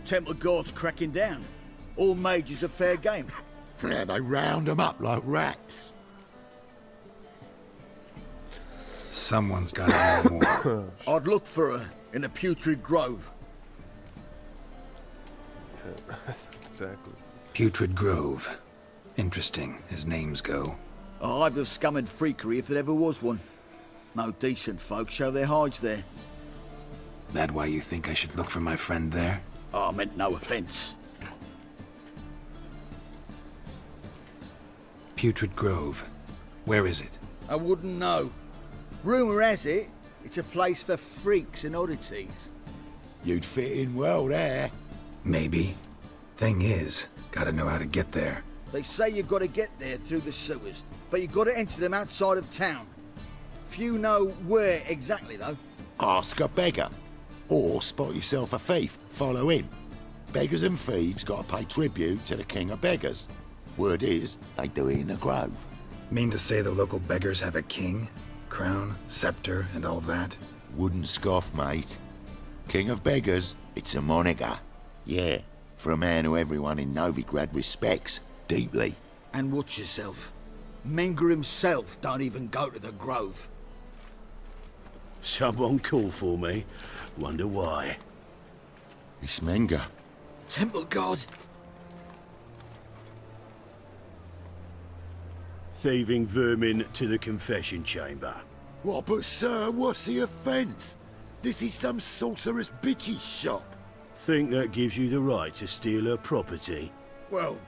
Temple Guard's cracking down. All mages are fair game. Yeah, they round 'em up like rats. Someone's got to know more. I'd look for her in a putrid grove. Exactly. Putrid Grove. Interesting, as names go. A hive of scum and freakery if there ever was one. No decent folk show their hides there. That why you think I should look for my friend there? I meant no offence. Putrid Grove. Where is it? I wouldn't know. Rumour has it, it's a place for freaks and oddities. You'd fit in well there. Maybe. Thing is, gotta know how to get there. They say you've got to get there through the sewers, but you've got to enter them outside of town. Few know where exactly, though. Ask a beggar. Or spot yourself a thief, follow him. Beggars and thieves gotta pay tribute to the king of beggars. Word is, they do it in the grove. Mean to say the local beggars have a king? Crown, scepter, and all that? Wouldn't scoff, mate. King of beggars, it's a moniker. Yeah, for a man who everyone in Novigrad respects deeply. And watch yourself. Menger himself don't even go to the grove. Someone call for me. Wonder why. It's Menger. Temple Guard. Thieving vermin to the confession chamber. What, but sir, what's the offence? This is some sorcerer's bitch's shop. Think that gives you the right to steal her property? Well,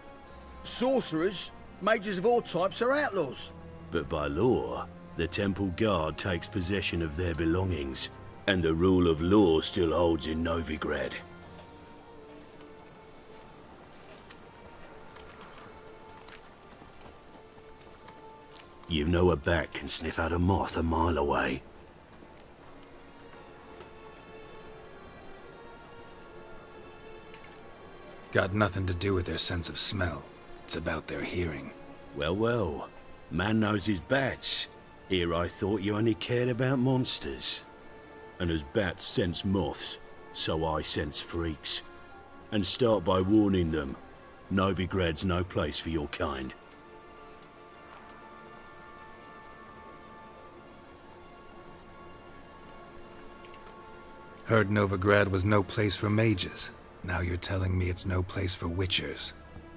sorcerers, mages of all types are outlaws. But by law, the Temple Guard takes possession of their belongings, and the rule of law still holds in Novigrad. You know a bat can sniff out a moth a mile away. Got nothing to do with their sense of smell. It's about their hearing. Well, well. Man knows his bats. Here I thought you only cared about monsters. And as bats sense moths, so I sense freaks. And start by warning them. Novigrad's no place for your kind. Heard Novigrad was no place for mages. Now you're telling me it's no place for witchers.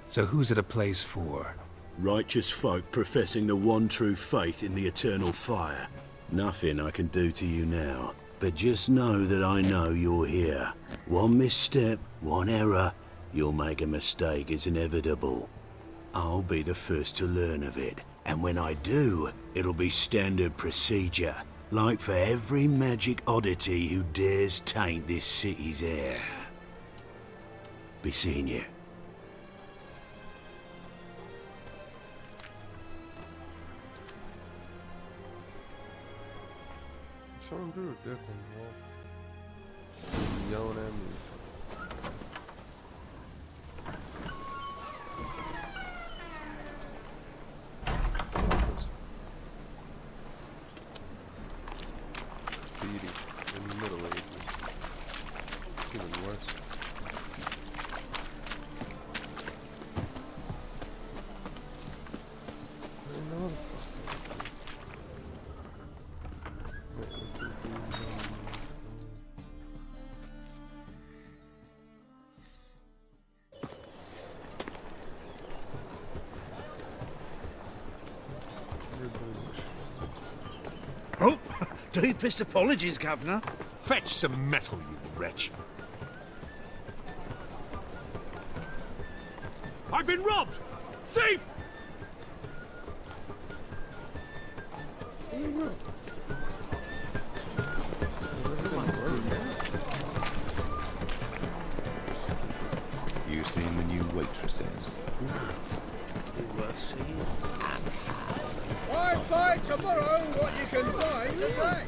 So who's it a place for? Righteous folk professing the one true faith in the eternal fire. Nothing I can do to you now, but just know that I know you're here. One misstep, one error, you'll make a mistake, it's inevitable. I'll be the first to learn of it, and when I do, it'll be standard procedure, like for every magic oddity who dares taint this city's air. Be seeing you. Someone drew a dick on the wall. Yelling at me. Speedy in the Middle Ages. Even worse. Oh, deepest apologies, Governor. Fetch some metal, you wretch. I've been robbed! Thief! You seen the new waitresses? No. Be worth seeing. Why buy tomorrow what you can buy today?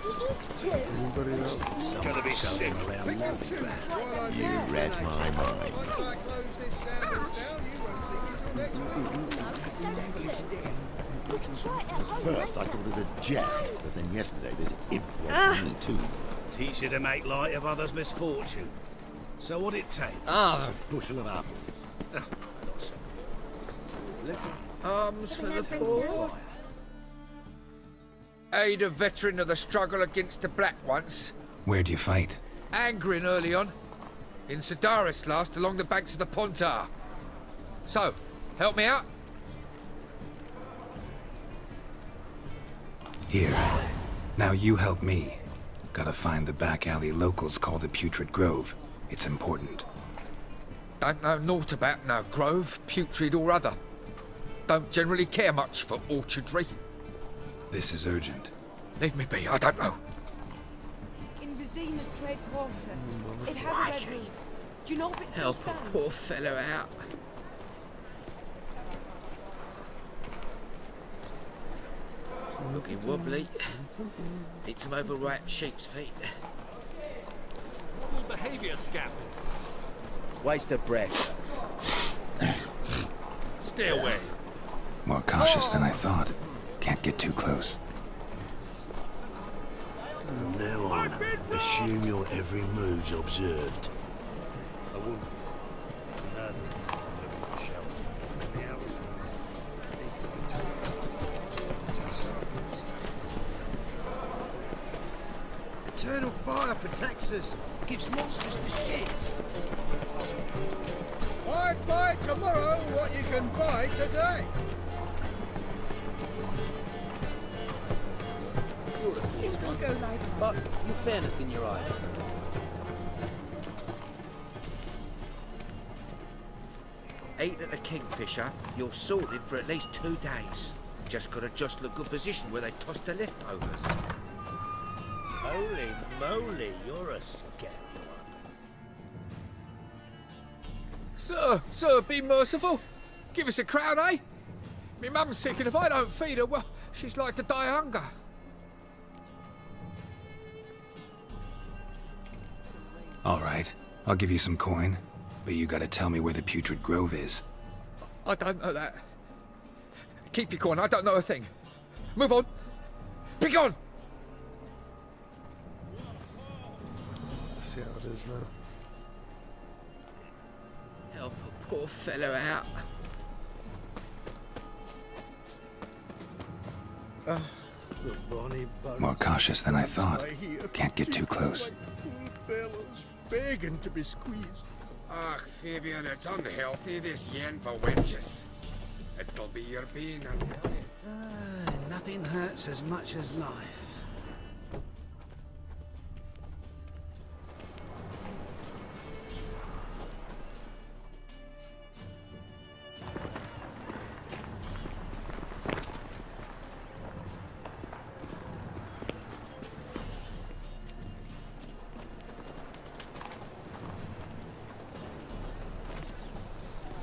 It is too. Anybody else? Gonna be sick. Pick and choose while I'm You read my mind. Once I close this sandwich down, you won't see me till next week. We can try it at home. First, I thought it a jest, but then yesterday there's improv on me too. Teach you to make light of others' misfortune. So what'd it take? Bushel of apples. Arms for the poor. Aid a veteran of the struggle against the Black once. Where'd you fight? Angering early on. In Sedaris last, along the banks of the Pontar. So, help me out? Here. Now you help me. Gotta find the back alley locals call the Putrid Grove. It's important. Don't know naught about no grove, putrid or other. Don't generally care much for orchardry. This is urgent. Leave me be, I don't know. In Vizima's trade quarter. It has a red roof. Do you know if it's still Help a stands? poor fellow out. Looking wobbly. Need some overripe sheep's feet. Normal behaviour, Scap. Waste of breath. Stay away. More cautious than I thought. Can't get too close. From now on, assume your every move's observed. I will. And looking for shelter. Eternal fire protects us. Gives monsters the shits. I'd buy tomorrow what you can buy today. You're a fierce one, but you've fairness in your eyes. Ate at the Kingfisher, you're sorted for at least 2 days. Just gotta jostle a good position where they toss the leftovers. Holy moly, you're a scary one. Sir, be merciful. Give us a crown, eh? Me mum's sick, and if I don't feed her, well, she's like to die of hunger. All right, I'll give you some coin, but you gotta tell me where the Putrid Grove is. I don't know that. Keep your coin, I don't know a thing. Move on. Be gone! Let's see how it is now. Help a poor fellow out. More cautious than I thought. Can't get too close. Bellows begging to be squeezed. Ach, Fabian, it's unhealthy, this yen for wenches. It'll be your being, I'll tell you. Nothing hurts as much as life.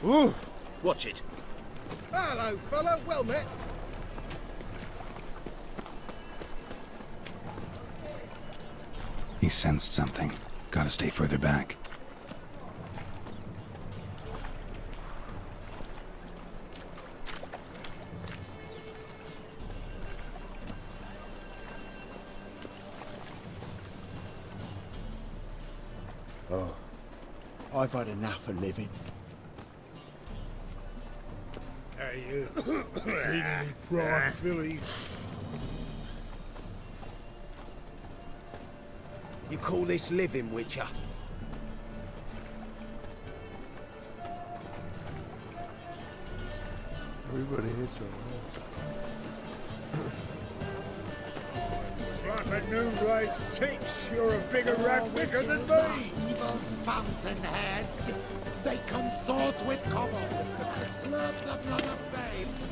Ooh. Watch it. Hello, fella. Well met. He sensed something. Gotta stay further back. Oh, I've had enough of living. Are you seen any prawn filly? You call this living, Witcher? Everybody hates him. Like a new rice ticks, you're a bigger ratwicker than me. Evil's fountainhead. They consort with kobolds, slurp the blood of babes.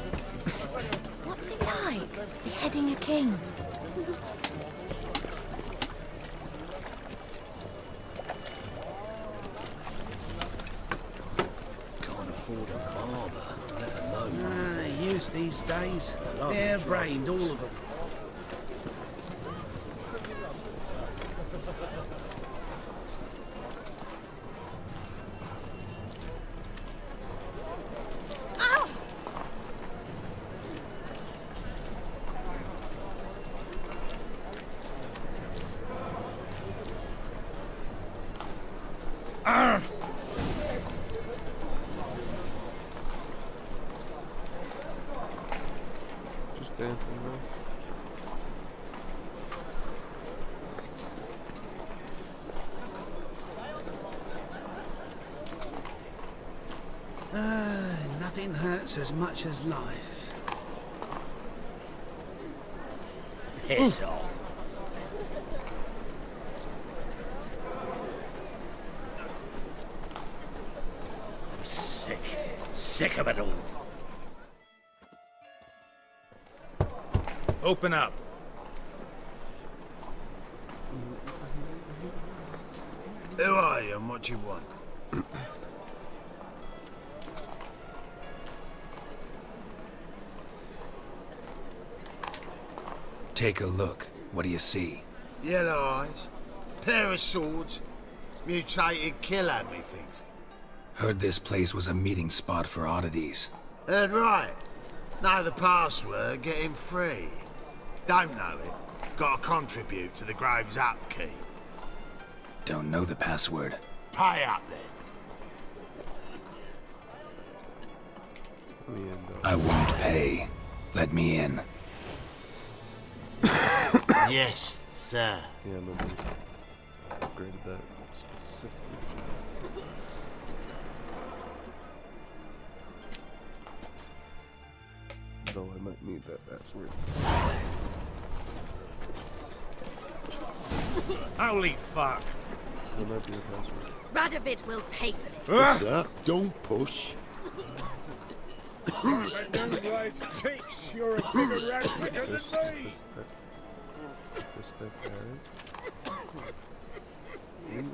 What's it like, beheading a king? Can't afford a barber, let alone. Youth these days. Hair-brained, all of them. Just dancing, man. Nothing hurts as much as life. Piss off. I'm sick. Sick of it all. Open up. Who are you and what you want? Take a look. What do you see? Yellow eyes, pair of swords, mutated killer, methinks. Heard this place was a meeting spot for oddities. Heard right. Know the password, get him free. Don't know it, gotta contribute to the Grave's upkeep. Don't know the password. Pay up then. I won't pay. Let me in. Yes, sir. Yeah, nobody's upgraded that specifically. Though I might need that password. Holy fuck. That might be a password. Radovid will pay for this. Sir, don't push. Thinks you're a bigger rat quicker than me. This step right. You are,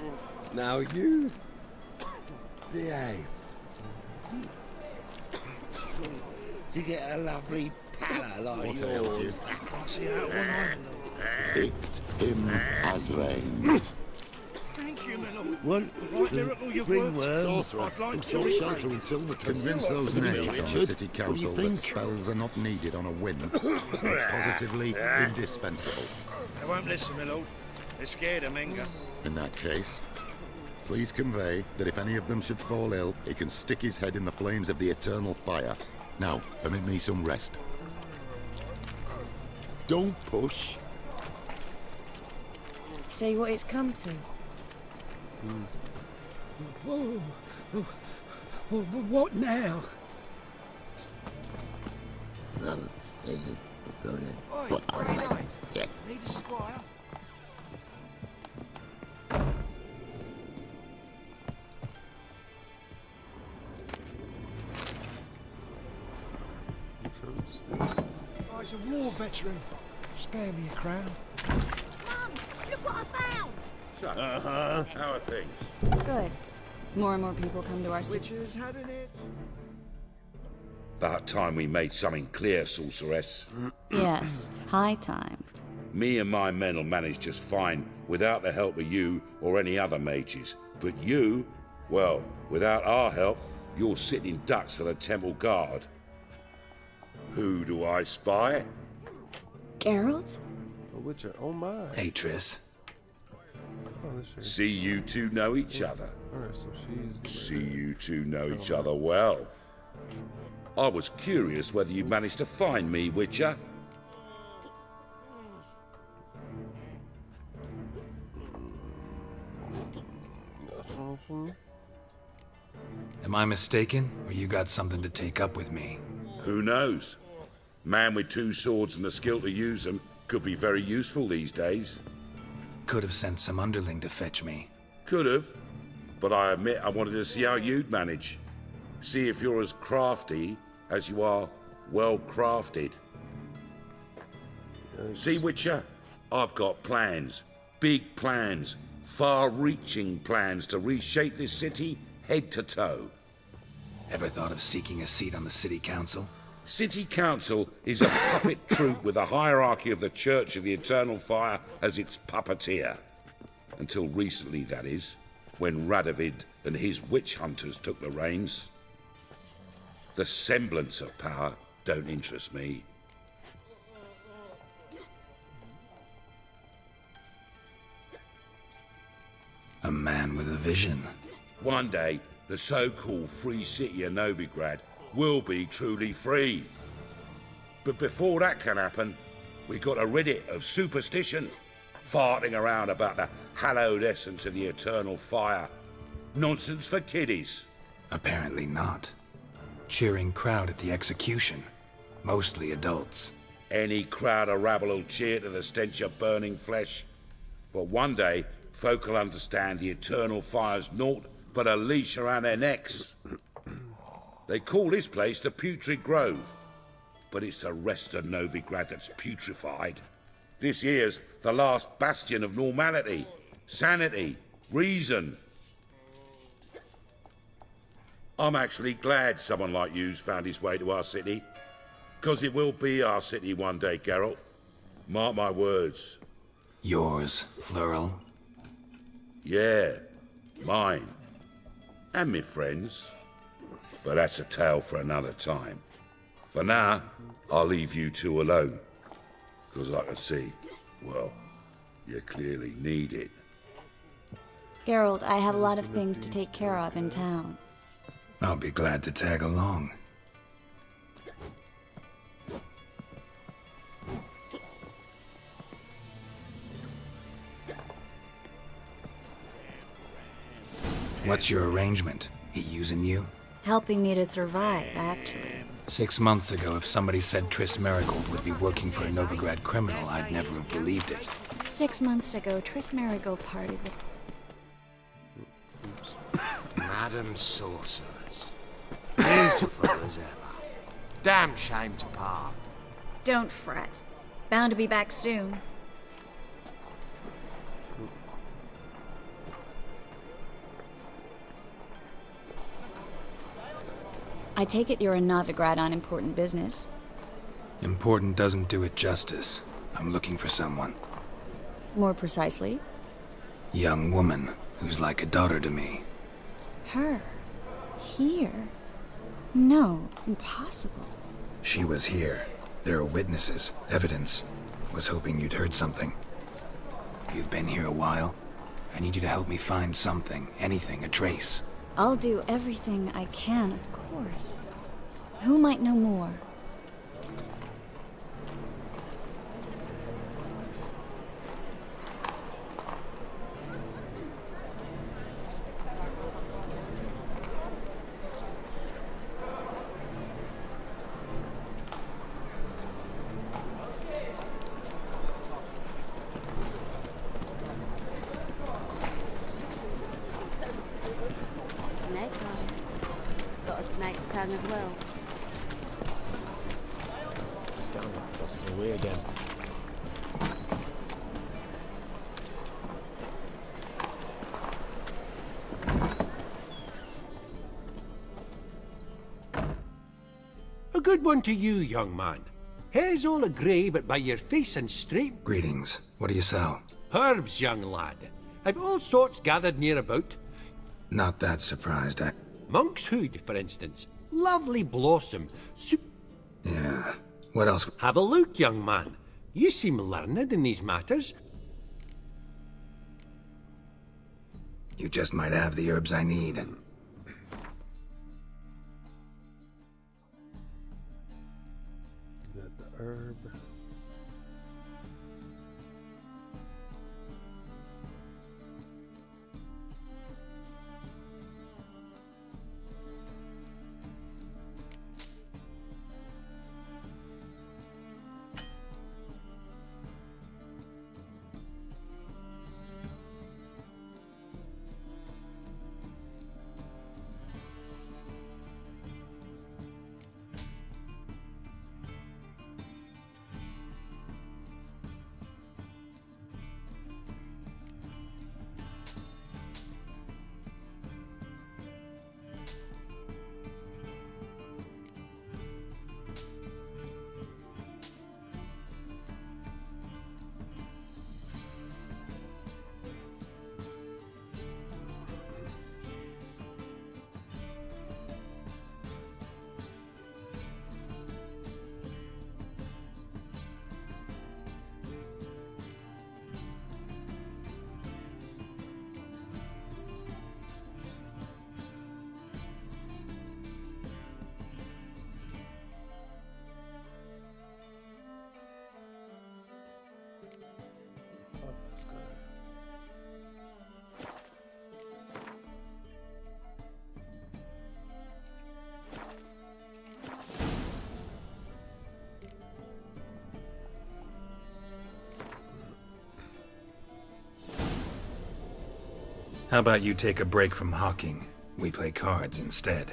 no? Now you behave. You get a lovely pallor like What yours. ails you? Can't see out one eye. Picked him as rain. Thank you, my lord. What? What miracle you've worked. Sorcerer, I'd like who to sought repay shelter in Silverton. Convince those names on the city council that spells are not needed on a whim. They're positively indispensable. They won't listen, my lord. They're scared of Menga. In that case, please convey that if any of them should fall ill, he can stick his head in the flames of the eternal fire. Now, permit me some rest. Don't push. See what it's come to. Whoa. What now? Oi, yeah. Need a squire? Oh, he's a war veteran. Spare me a crown. Mum, look what I found. So, how are things? Good. More and more people come to our Witches having it? About time we made something clear, sorceress. Yes, high time. Me and my men will manage just fine without the help of you or any other mages. But you, well, without our help, you're sitting ducks for the temple guard. Who do I spy? Geralt? A witcher. Oh my. Hey, Triss. See you two know each other. Alright, so she's... See you two know each other well. I was curious whether you managed to find me, Witcher. Am I mistaken, or you got something to take up with me? Who knows? Man with two swords and the skill to use them could be very useful these days. Could have sent some underling to fetch me. Could have, but I admit I wanted to see how you'd manage. See if you're as crafty as you are well crafted. See, Witcher, I've got plans. Big plans. Far-reaching plans to reshape this city head to toe. Ever thought of seeking a seat on the city council? City Council is a puppet troupe with a hierarchy of the Church of the Eternal Fire as its puppeteer. Until recently, that is, when Radovid and his witch hunters took the reins. The semblance of power don't interest me. man with a vision. One day, the so-called free city of Novigrad will be truly free. But before that can happen, we got to rid it of superstition, farting around about the hallowed essence of the eternal fire. Nonsense for kiddies. Apparently not. Cheering crowd at the execution. Mostly adults. Any crowd of rabble will cheer to the stench of burning flesh. But one day, folk will understand the eternal fire's naught but a leash around their necks. They call this place the Putrid Grove, but it's the rest of Novigrad that's putrefied. This here's the last bastion of normality, sanity, reason. I'm actually glad someone like you's found his way to our city, 'cause it will be our city one day, Geralt. Mark my words. Yours, plural? Yeah, mine. And me friends. But that's a tale for another time. For now, I'll leave you two alone. 'Cause I can see, well, you clearly need it. Geralt, I have a lot of things to take care of in town. I'll be glad to tag along. What's your arrangement? He using you? Helping me to survive, actually. 6 months ago, if somebody said Triss Merigold would be working for a Novigrad criminal, I'd never have believed it. 6 months ago, Triss Merigold parted with... Madam Sorceress. Beautiful as ever. Damn shame to part. Don't fret. Bound to be back soon. I take it you're in Novigrad on important business. Important doesn't do it justice. I'm looking for someone. More precisely? Young woman who's like a daughter to me. Her? Here? No, impossible. She was here. There are witnesses, evidence. Was hoping you'd heard something. You've been here a while. I need you to help me find something, anything, a trace. I'll do everything I can, of course. Who might know more? Got a snake's tongue as well. Damn, I've lost my way again. A good one to you, young man. Hair's all a grey, but by your face and straight. Greetings. What do you sell? Herbs, young lad. I've all sorts gathered near about. Not that surprised, Monk's hood, for instance. Lovely blossom. Yeah. What else? Have a look, young man. You seem learned in these matters. You just might have the herbs I need. Got the herb. up this guy. How about you take a break from hawking? We play cards instead.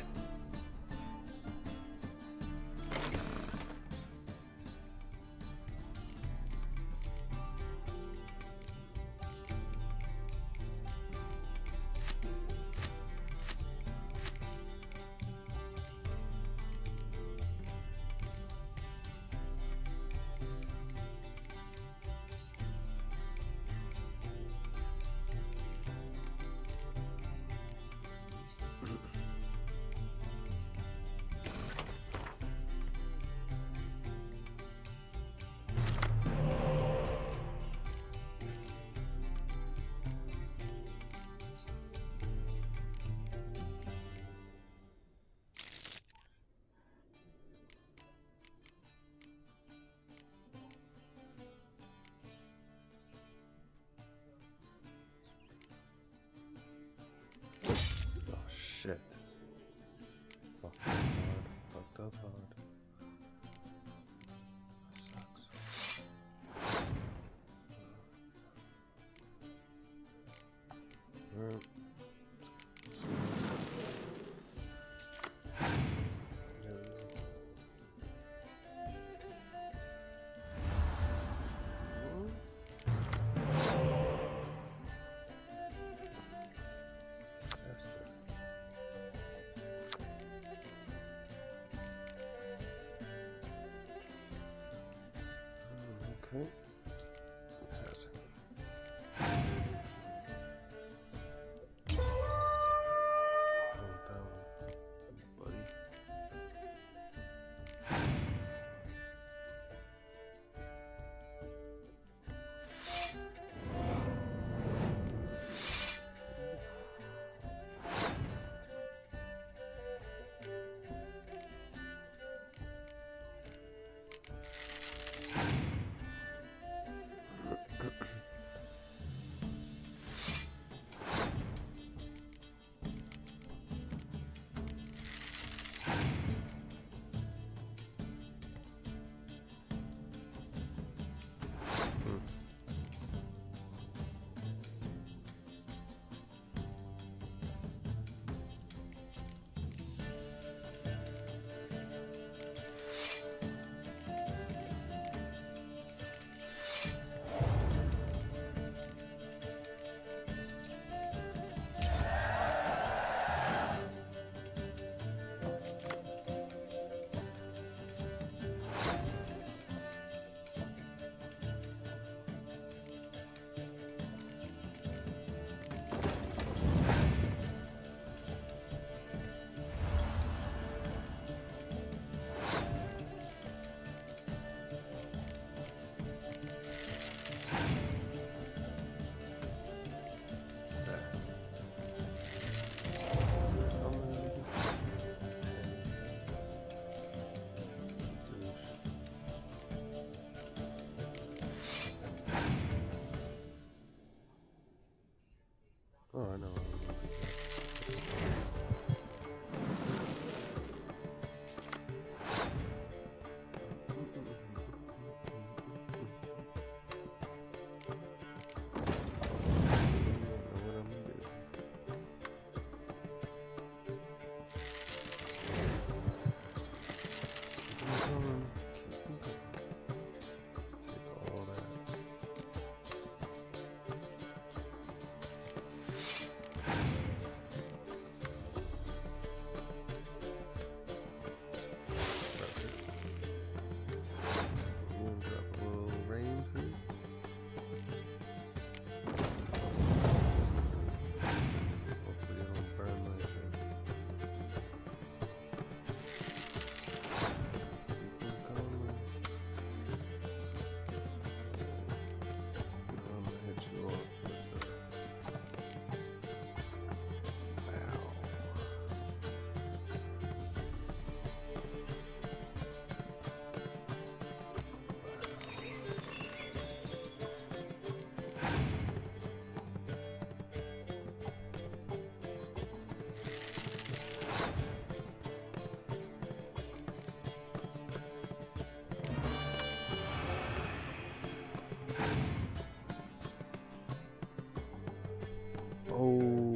Shit. Fucked up hard. Fucked up hard. Sucks. Alright. Okay. Fantastic. Calm down, buddy. Oh, I know. Oh.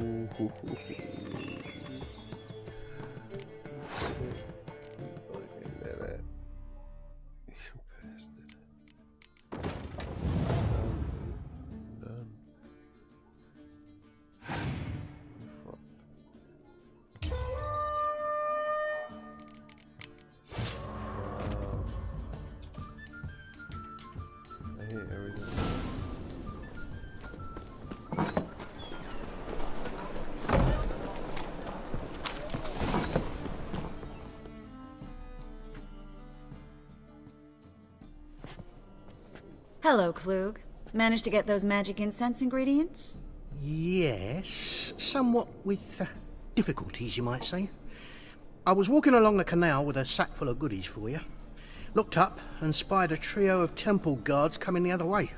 I hate everything. Hello, Klug. Managed to get those magic incense ingredients? Yes, somewhat with difficulties, you might say. I was walking along the canal with a sack full of goodies for you. Looked up and spied a trio of temple guards coming the other way.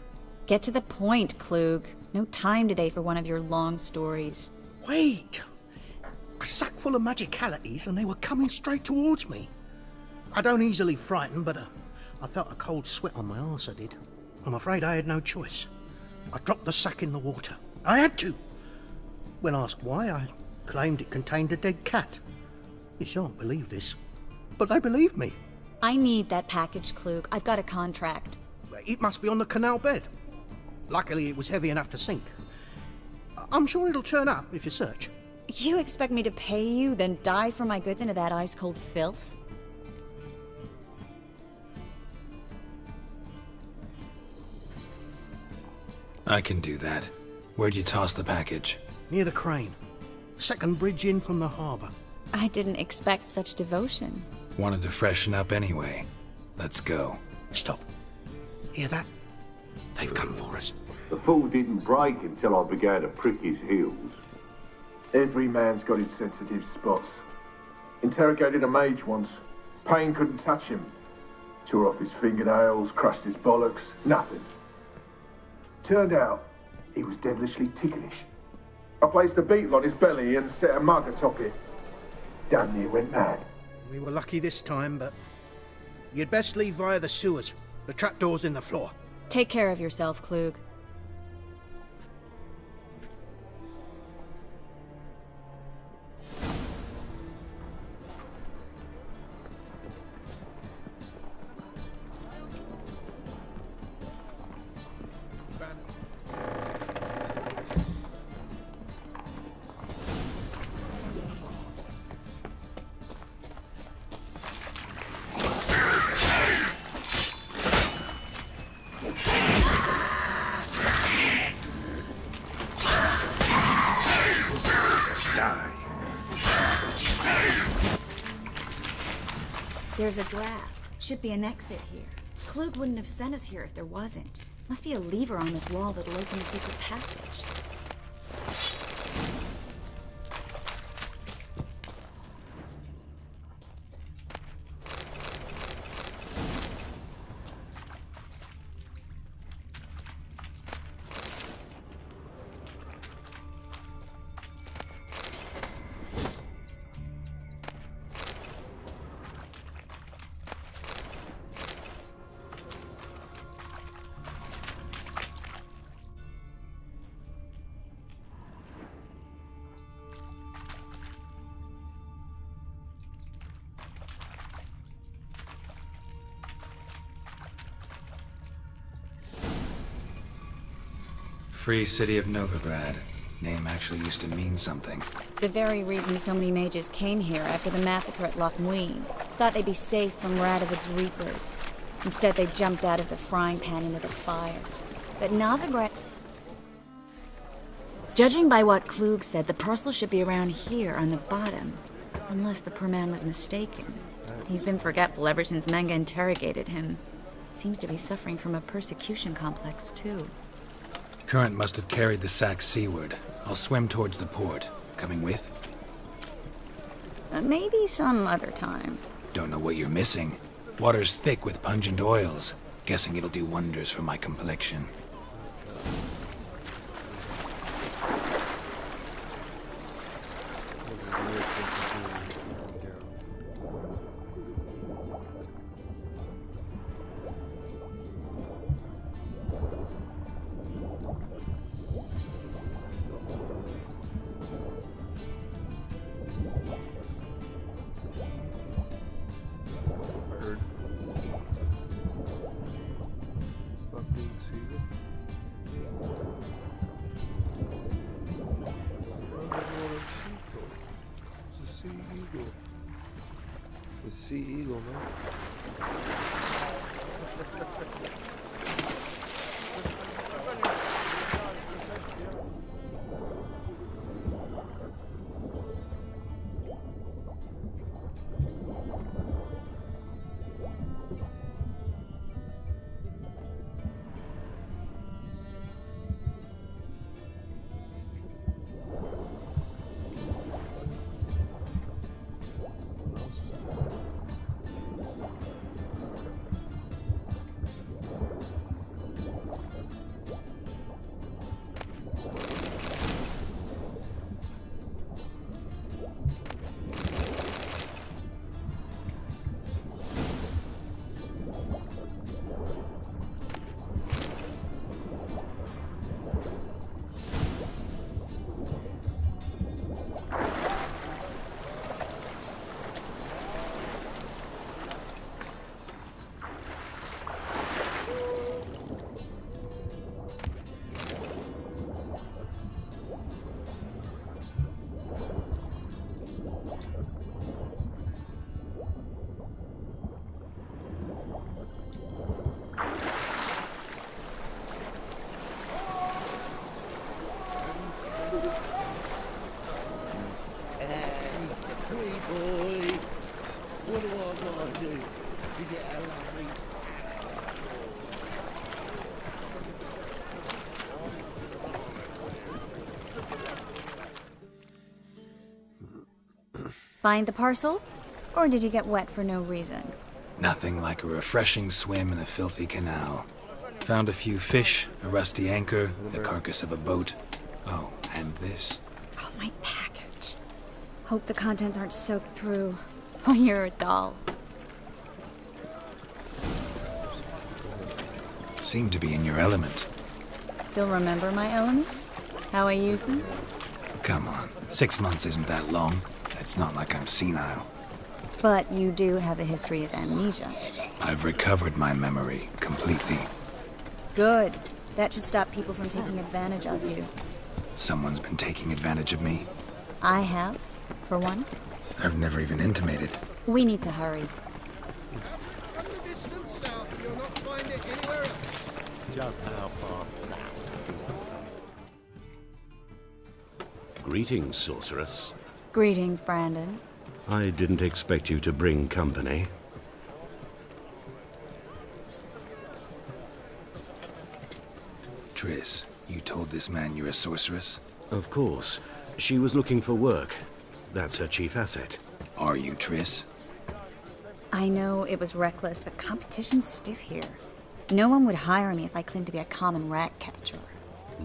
Get to the point, Klug. No time today for one of your long stories. Wait! A sack full of magicalities and they were coming straight towards me. I don't easily frighten, but I felt a cold sweat on my arse, I did. I'm afraid I had no choice. I dropped the sack in the water. I had to. When asked why, I claimed it contained a dead cat. You shan't believe this, but they believed me. I need that package, Klug. I've got a contract. It must be on the canal bed. Luckily, it was heavy enough to sink. I'm sure it'll turn up if you search. You expect me to pay you, then dive for my goods into that ice-cold filth? I can do that. Where'd you toss the package? Near the crane. Second bridge in from the harbour. I didn't expect such devotion. Wanted to freshen up anyway. Let's go. Stop. Hear that? They've come for us. The fall didn't break until I began to prick his heels. Every man's got his sensitive spots. Interrogated a mage once. Pain couldn't touch him. Tore off his fingernails, crushed his bollocks, nothing. Turned out, he was devilishly ticklish. I placed a beetle on his belly and set a mug atop it. Damn near went mad. We were lucky this time, but you'd best leave via the sewers. The trapdoor's in the floor. Take care of yourself, Klug. There's a draft. Should be an exit here. Klug wouldn't have sent us here if there wasn't. Must be a lever on this wall that'll open a secret passage. Free city of Novigrad. Name actually used to mean something. The very reason so many mages came here after the massacre at Loch Muin. Thought they'd be safe from Radovid's reapers. Instead, they jumped out of the frying pan into the fire. But Novigrad... Judging by what Klug said, the parcel should be around here on the bottom. Unless the poor man was mistaken. He's been forgetful ever since Manga interrogated him. Seems to be suffering from a persecution complex, too. Current must have carried the sack seaward. I'll swim towards the port. Coming with? Maybe some other time. Don't know what you're missing. Water's thick with pungent oils. Guessing it'll do wonders for my complexion. The Sea Eagle, man. Find the parcel? Or did you get wet for no reason? Nothing like a refreshing swim in a filthy canal. Found a few fish, a rusty anchor, the carcass of a boat. Oh, and this. Oh, my package. Hope the contents aren't soaked through. Oh, you're a doll. Seem to be in your element. Still remember my elements? How I use them? Come on, 6 months isn't that long. It's not like I'm senile. But you do have a history of amnesia. I've recovered my memory completely. Good. That should stop people from taking advantage of you. Someone's been taking advantage of me. I have, for one. I've never even intimated. We need to hurry. From the distance south, you'll not find it anywhere else. Just how far south is this? Greetings, sorceress. Greetings, Brandon. I didn't expect you to bring company. Triss, you told this man you're a sorceress? Of course. She was looking for work. That's her chief asset. Are you, Triss? I know it was reckless, but competition's stiff here. No one would hire me if I claimed to be a common rat catcher.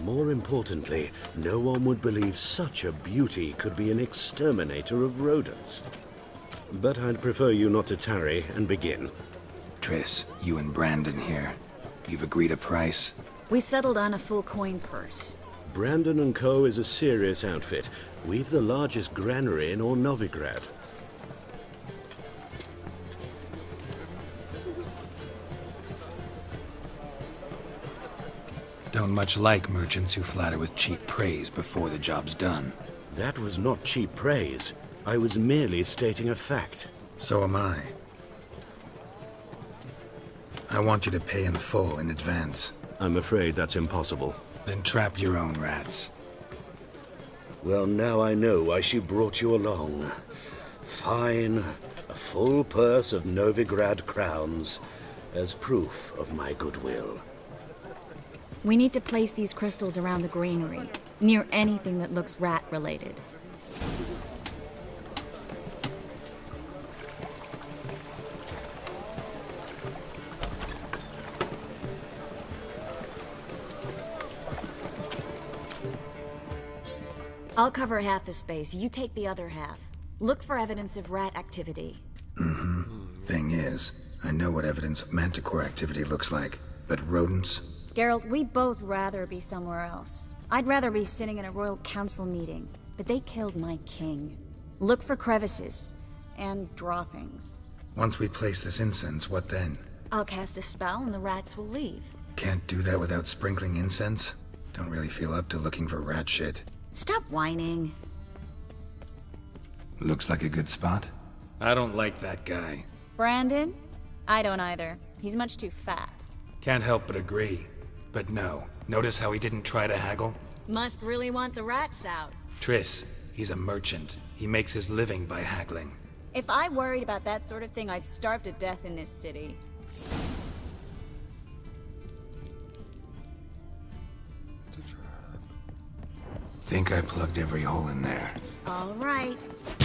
More importantly, no one would believe such a beauty could be an exterminator of rodents. But I'd prefer you not to tarry and begin. Triss, you and Brandon here. You've agreed a price? We settled on a full coin purse. Brandon & Co. is a serious outfit. We've the largest granary in all Novigrad. Don't much like merchants who flatter with cheap praise before the job's done. That was not cheap praise. I was merely stating a fact. So am I. I want you to pay in full in advance. I'm afraid that's impossible. Then trap your own rats. Well, now I know why she brought you along. Fine. A full purse of Novigrad crowns as proof of my goodwill. We need to place these crystals around the granary, near anything that looks rat-related. I'll cover half the space, you take the other half. Look for evidence of rat activity. Thing is, I know what evidence of manticore activity looks like, but rodents? Geralt, we'd both rather be somewhere else. I'd rather be sitting in a royal council meeting, but they killed my king. Look for crevices and droppings. Once we place this incense, what then? I'll cast a spell and the rats will leave. Can't do that without sprinkling incense? Don't really feel up to looking for rat shit. Stop whining. Looks like a good spot. I don't like that guy. Brandon? I don't either. He's much too fat. Can't help but agree. But no, notice how he didn't try to haggle? Must really want the rats out. Triss, he's a merchant. He makes his living by haggling. If I worried about that sort of thing, I'd starve to death in this city. Think I plugged every hole in there. All right.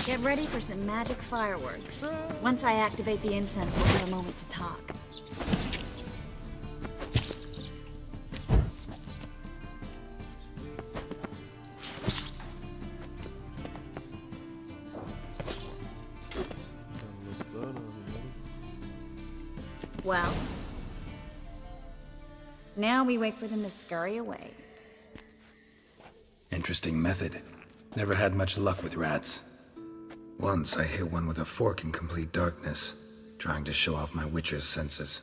Get ready for some magic fireworks. Once I activate the incense, we'll have a moment to talk. Well, now we wait for them to scurry away. Interesting method. Never had much luck with rats. Once I hit one with a fork in complete darkness, trying to show off my witcher's senses.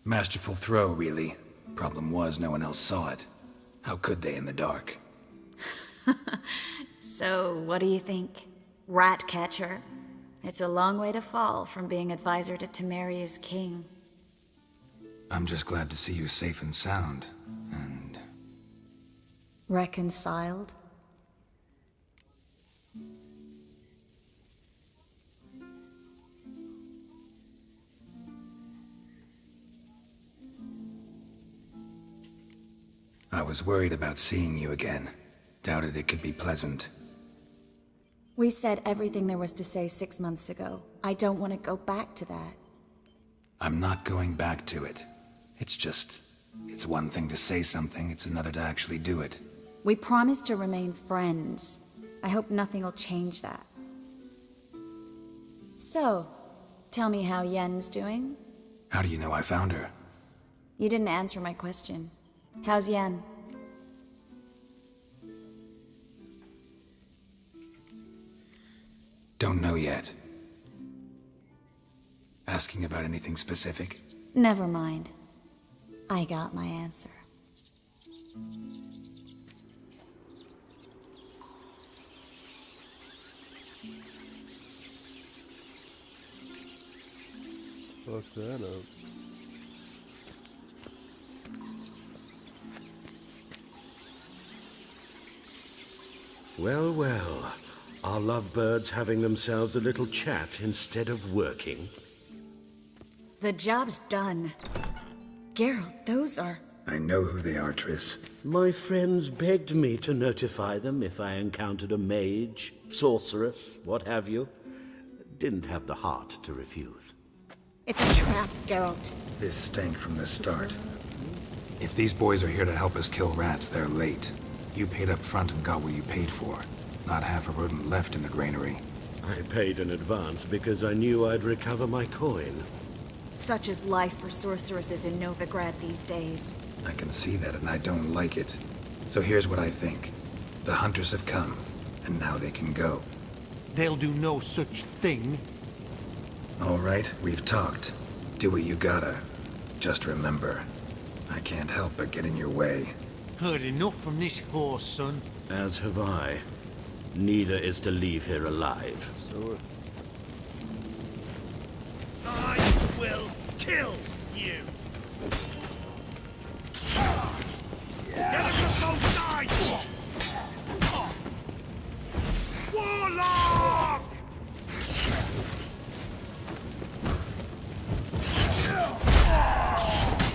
Masterful throw, really. Problem was, no one else saw it. How could they in the dark? So, what do you think? Rat catcher? It's a long way to fall from being advisor to Temeria's king. I'm just glad to see you safe and sound, and... Reconciled? I was worried about seeing you again. Doubted it could be pleasant. We said everything there was to say 6 months ago. I don't want to go back to that. I'm not going back to it. It's one thing to say something, it's another to actually do it. We promised to remain friends. I hope nothing will change that. So, tell me how Yen's doing? How do you know I found her? You didn't answer my question. How's Yen? Don't know yet. Asking about anything specific? Never mind. I got my answer. Fuck that up. Well, well. Are lovebirds having themselves a little chat instead of working? The job's done. Geralt, those are... I know who they are, Triss. My friends begged me to notify them if I encountered a mage, sorceress, what have you. Didn't have the heart to refuse. It's a trap, Geralt. This stank from the start. If these boys are here to help us kill rats, they're late. You paid up front and got what you paid for. Not half a rodent left in the granary. I paid in advance because I knew I'd recover my coin. Such is life for sorceresses in Novigrad these days. I can see that, and I don't like it. So here's what I think. The hunters have come, and now they can go. They'll do no such thing. All right, we've talked. Do what you gotta. Just remember, I can't help but get in your way. Heard enough from this horse, son. As have I. Neither is to leave here alive. So I will kill you. Get us both die! Warlock!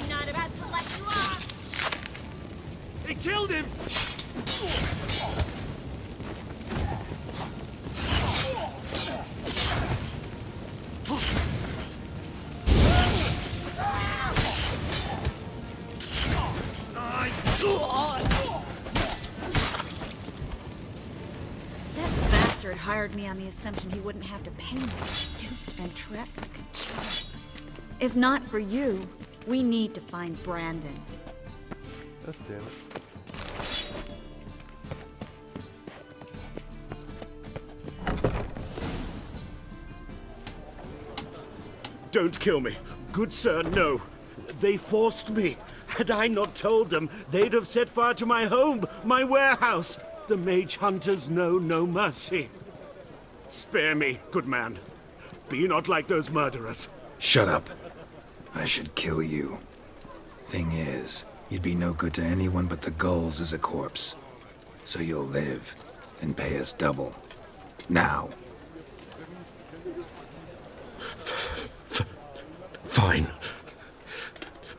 Not about to let you off. He killed him! That bastard hired me on the assumption he wouldn't have to pay me. Duped and trapped like a child. If not for you, we need to find Brandon. God damn it. Don't kill me. Good sir, no. They forced me. Had I not told them, they'd have set fire to my home, my warehouse. The mage hunters know no mercy. Spare me, good man. but you're not like those murderers. Shut up. I should kill you. Thing is, you'd be no good to anyone but the gulls as a corpse. So you'll live and pay us double. Now. Fine.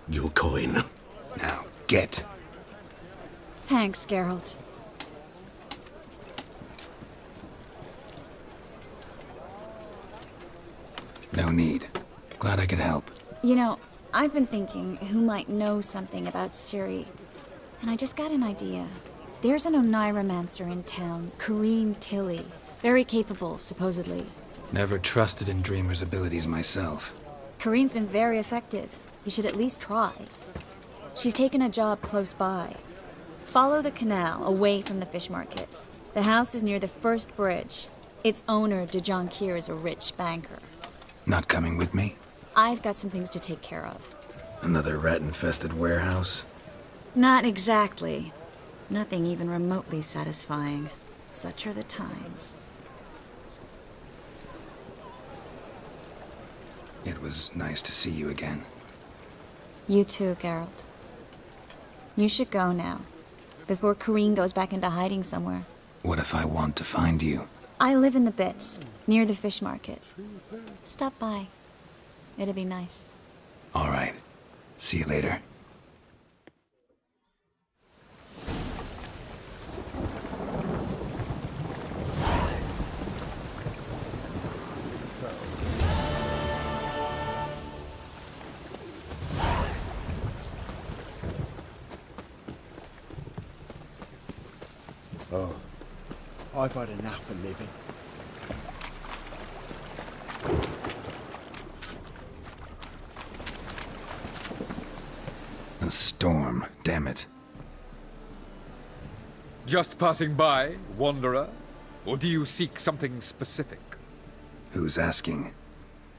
Your coin. Now, get. Thanks, Geralt. No need. Glad I could help. You know, I've been thinking who might know something about Ciri, and I just got an idea. There's an Oneiromancer in town, Corrine Tilly. Very capable, supposedly. Never trusted in Dreamer's abilities myself. Corrine's been very effective. You should at least try. She's taken a job close by. Follow the canal, away from the fish market. The house is near the first bridge. Its owner, de Jonquier, is a rich banker. Not coming with me? I've got some things to take care of. Another rat-infested warehouse? Not exactly. Nothing even remotely satisfying. Such are the times. It was nice to see you again. You too, Geralt. You should go now, before Corrine goes back into hiding somewhere. What if I want to find you? I live in the Bits, near the fish market. Stop by. It'll be nice. All right. See you later. Oh, I've had enough of living. A storm, damn it. Just passing by, wanderer? Or do you seek something specific? Who's asking?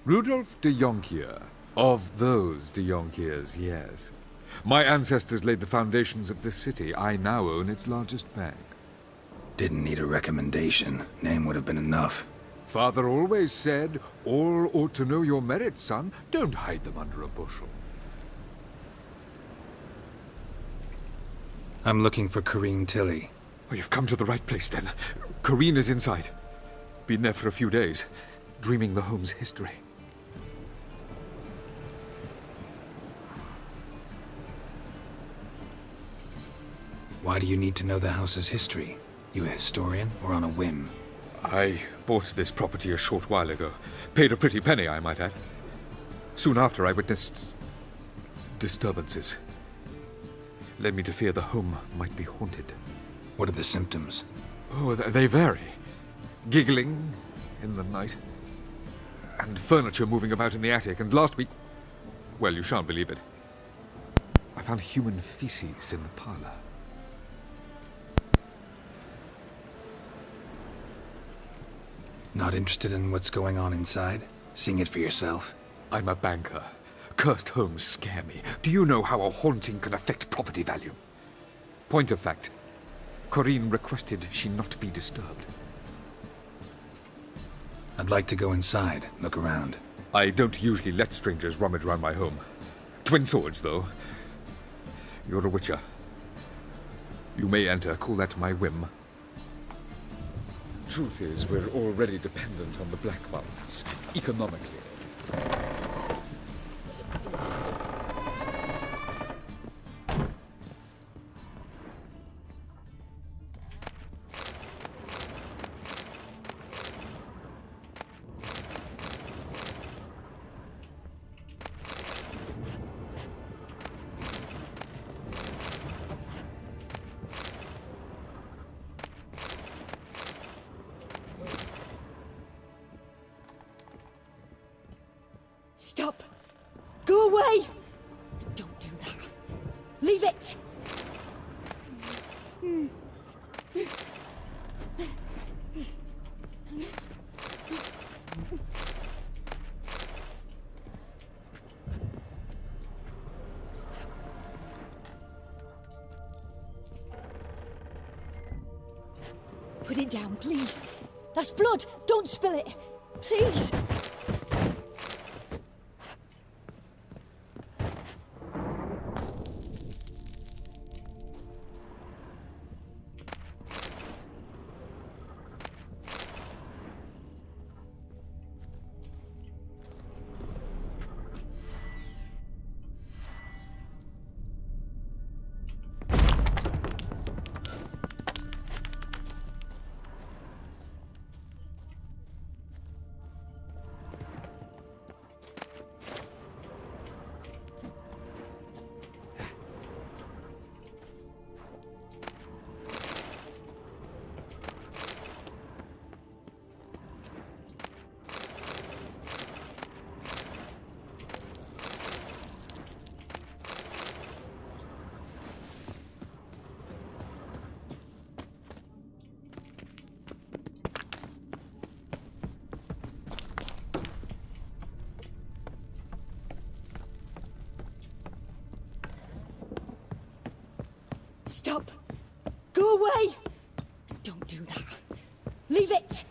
Rudolf de Jonquier. Of those de Jonquiers, yes. My ancestors laid the foundations of this city. I now own its largest bank. Didn't need a recommendation. Name would have been enough. Father always said, all ought to know your merits, son. Don't hide them under a bushel. I'm looking for Corrine Tilly. Oh, you've come to the right place, then. Corrine is inside. Been there for a few days, dreaming the home's history. Why do you need to know the house's history? You a historian, or on a whim? I bought this property a short while ago. Paid a pretty penny, I might add. Soon after, I witnessed disturbances. Led me to fear the home might be haunted. What are the symptoms? Oh, they vary. Giggling in the night. And furniture moving about in the attic. And last week... well, you shan't believe it. I found human feces in the parlor. Not interested in what's going on inside? Seeing it for yourself? I'm a banker. Cursed homes scare me. Do you know how a haunting can affect property value? Point of fact, Corrine requested she not be disturbed. I'd like to go inside, look around. I don't usually let strangers rummage around my home. Twin swords, though. You're a witcher. You may enter, call that my whim. Truth is, we're already dependent on the Black Ones, economically. Stop! Go away! Don't do that. Leave it! Put it down, please. That's blood! Don't spill it! Please! Stop! Go away! Don't do that. Leave it!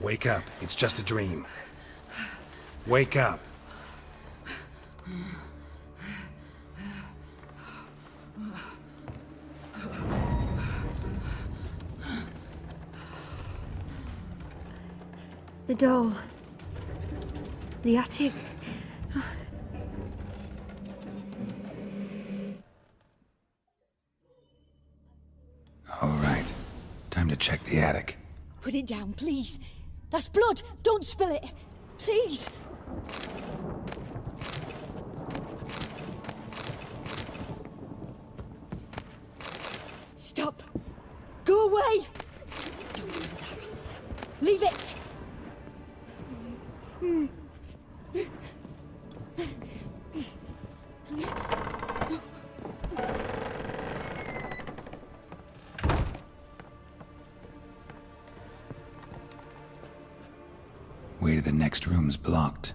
Wake up. It's just a dream. Wake up. The doll. The attic. All right. Time to check the attic. Put it down, please. That's blood! Don't spill it! Please! Stop! Go away! Don't do that. Leave it! Way to the next room's blocked.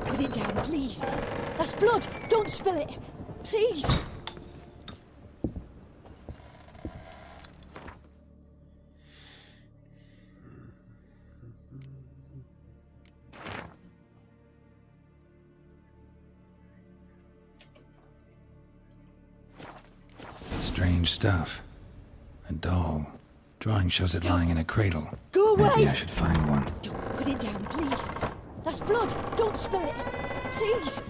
Put it down, please. That's blood! Don't spill it! Please! Strange stuff. A doll. Drawing shows it lying in a cradle. Go away! Maybe I should find one. Don't put it down, please. That's blood! Don't spill it! Please!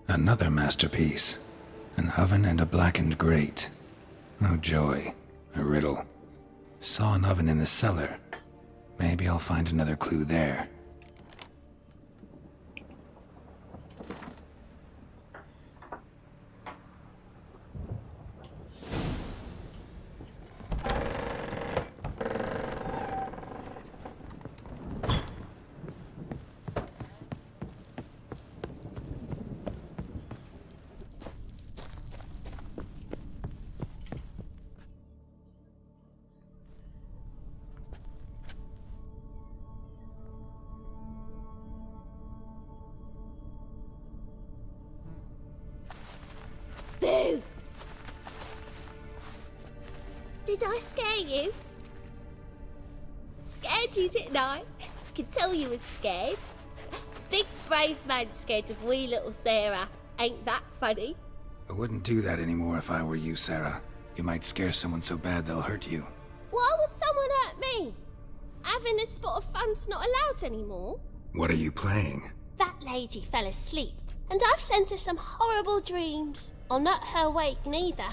Another masterpiece. An oven and a blackened grate. Oh joy. A riddle. Saw an oven in the cellar. Maybe I'll find another clue there. I scare you? Scared you, didn't I? Can tell you was scared. Big brave man scared of wee little Sarah. Ain't that funny? I wouldn't do that anymore if I were you, Sarah. You might scare someone so bad they'll hurt you. Why would someone hurt me? Having a spot of fun's not allowed anymore. What are you playing? That lady fell asleep, and I've sent her some horrible dreams. I'll not her wake neither.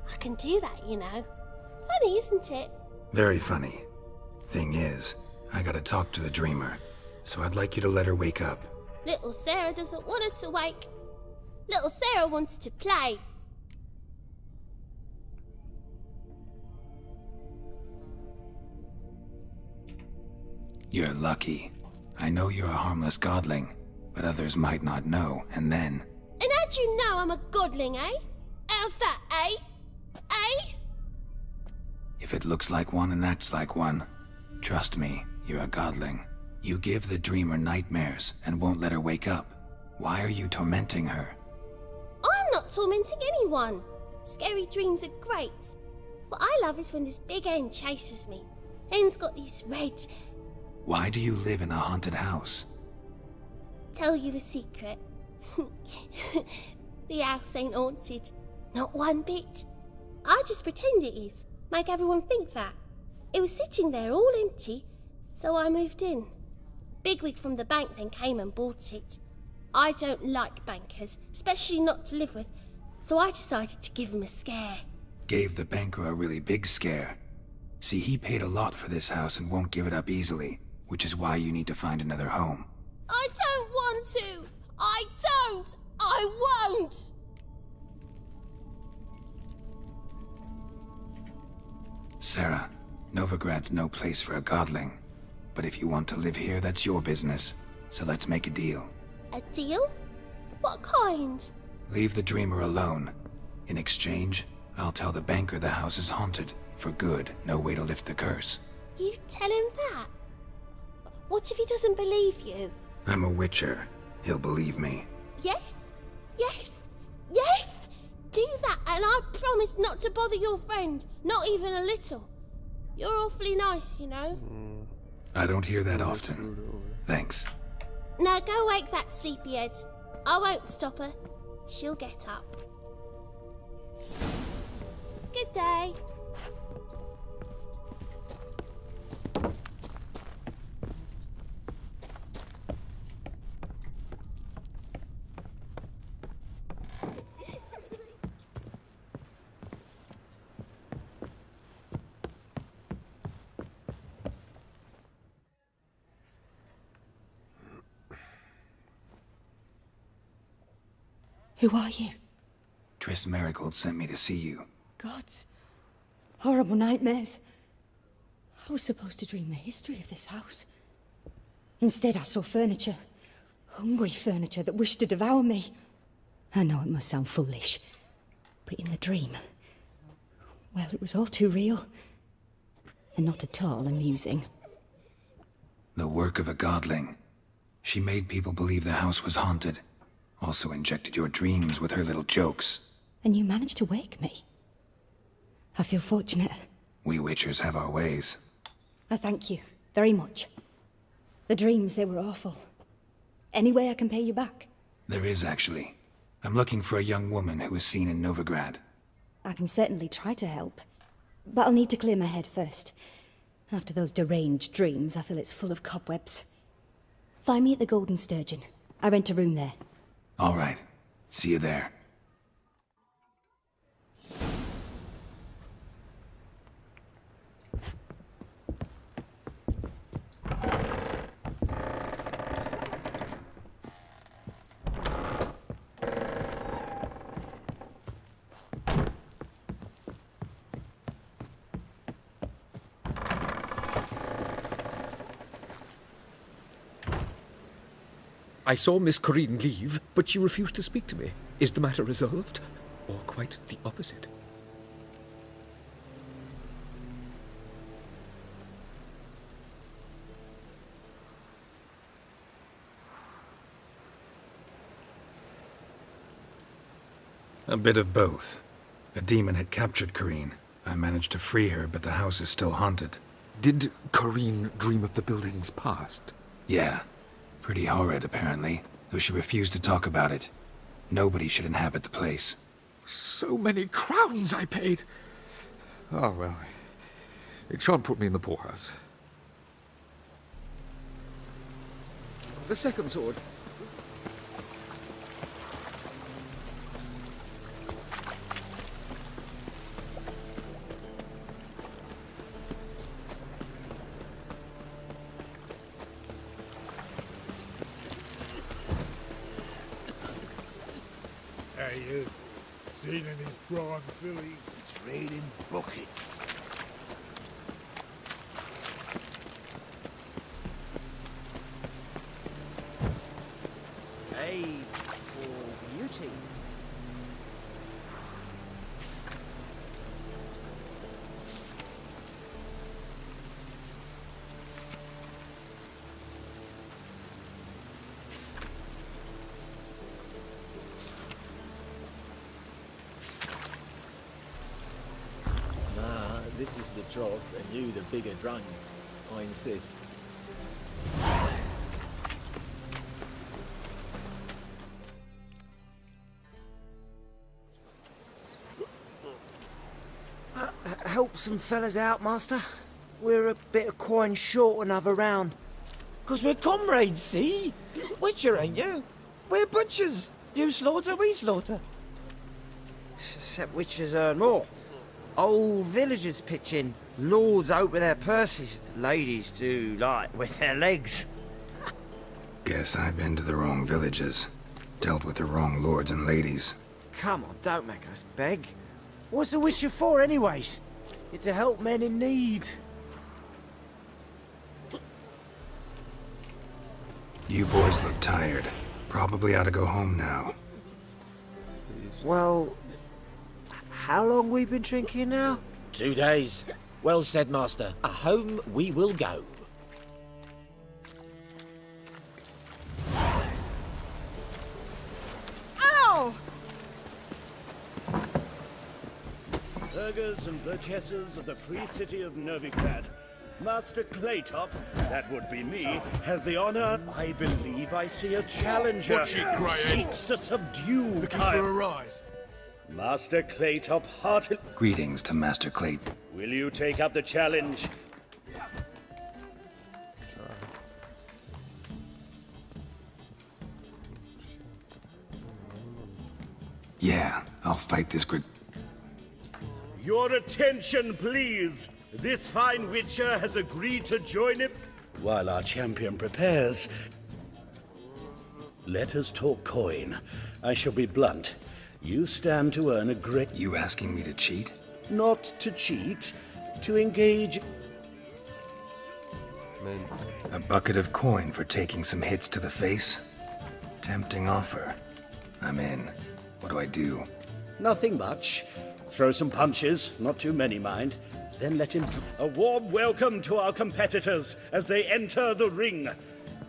I can do that, you know. Funny, isn't it? Very funny. Thing is, I gotta talk to the dreamer, so I'd like you to let her wake up. Little Sarah doesn't want her to wake. Little Sarah wants to play. You're lucky. I know you're a harmless godling, but others might not know, and then... And how'd you know I'm a godling, eh? How's that, eh? Eh? If it looks like one and acts like one, trust me, you're a godling. You give the dreamer nightmares and won't let her wake up. Why are you tormenting her? I'm not tormenting anyone. Scary dreams are great. What I love is when this big hen chases me. Hen's got these red... Why do you live in a haunted house? Tell you a secret. The house ain't haunted. Not one bit. I just pretend it is. Make everyone think that. It was sitting there all empty, so I moved in. Bigwig from the bank then came and bought it. I don't like bankers, especially not to live with, so I decided to give him a scare. Gave the banker a really big scare. See, he paid a lot for this house and won't give it up easily, which is why you need to find another home. I don't want to! I don't! I won't! Sarah, Novigrad's no place for a godling. But if you want to live here, that's your business. So let's make a deal. A deal? What kind? Leave the dreamer alone. In exchange, I'll tell the banker the house is haunted. For good, no way to lift the curse. You tell him that? What if he doesn't believe you? I'm a witcher. He'll believe me. Yes? Yes? Yes! Do that and I promise not to bother your friend. Not even a little. You're awfully nice, you know. I don't hear that often. Thanks. Now go wake that sleepyhead. I won't stop her. She'll get up. Good day. Who are you? Triss Marigold sent me to see you. Gods. Horrible nightmares. I was supposed to dream the history of this house. Instead, I saw furniture. Hungry furniture that wished to devour me. I know it must sound foolish, but in the dream, well, it was all too real. And not at all amusing. The work of a godling. She made people believe the house was haunted. Also injected your dreams with her little jokes. And you managed to wake me. I feel fortunate. We witchers have our ways. I thank you very much. The dreams, they were awful. Any way I can pay you back? There is, actually. I'm looking for a young woman who was seen in Novigrad. I can certainly try to help. But I'll need to clear my head first. After those deranged dreams, I feel it's full of cobwebs. Find me at the Golden Sturgeon. I rent a room there. All right. See you there. I saw Miss Corinne leave, but she refused to speak to me. Is the matter resolved? Or quite the opposite? A bit of both. A demon had captured Corinne, I managed to free her, but the house is still haunted. Did Corrine dream of the building's past? Yeah. Pretty horrid, apparently, though she refused to talk about it. Nobody should inhabit the place. So many crowns I paid! Oh, well, it shan't put me in the poorhouse. The second sword. Hey, you. Seen any prime filly? It's raining buckets. Hey, for beauty. Nah, this is the trough, and you the bigger drunk. I insist. Help some fellas out, master. We're a bit of coin short another round. 'Cause we're comrades, see? Witcher, ain't you? We're butchers. You slaughter, we slaughter. Except witchers earn more. Old villagers pitch in. Lords out with their purses. Ladies do like with their legs. Guess I've been to the wrong villages. Dealt with the wrong lords and ladies. Come on, don't make us beg. What's a witcher for, anyways? It's to help men in need. You boys look tired. Probably ought to go home now. Well, how long we been drinking now? 2 days. Well said, master. Home we will go. Ow! Burghers and burgesses of the free city of Novigrad, Master Claytop, that would be me, has the honor. I believe I see a challenger Watch it, who Graham. seeks to subdue Looking Kyle. for a rise. Master Claytop heartily. Greetings to Master Clayton. Will you take up the challenge? Yeah, I'll fight this Your attention, please. This fine witcher has agreed to join him. While our champion prepares, let us talk coin. I shall be blunt. You stand to earn a great... You asking me to cheat? Not to cheat, to engage... A bucket of coin for taking some hits to the face? Tempting offer. I'm in. What do I do? Nothing much. Throw some punches, not too many, mind. Then let him... A warm welcome to our competitors as they enter the ring.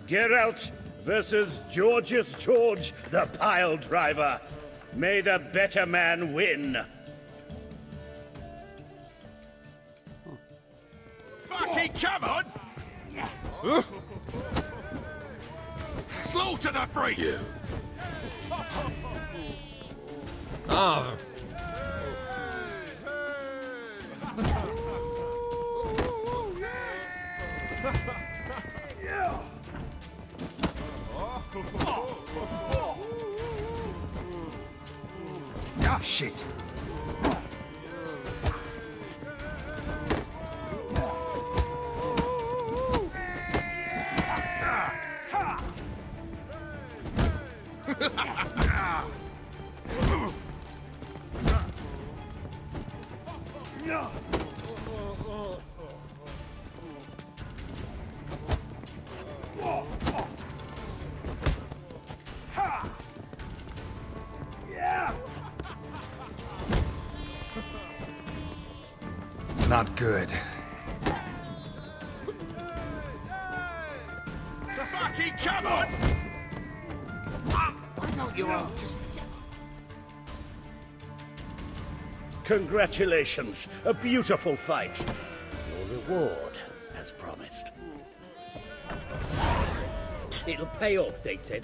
Geralt versus Georgius George, the pile driver. May the better man win. Fucking come on! Slaughter the freak! Yeah. Ah. Ah, shit! Not good. Fucking come on! Why don't you all just... Congratulations. A beautiful fight. Your reward, as promised. It'll pay off, they said.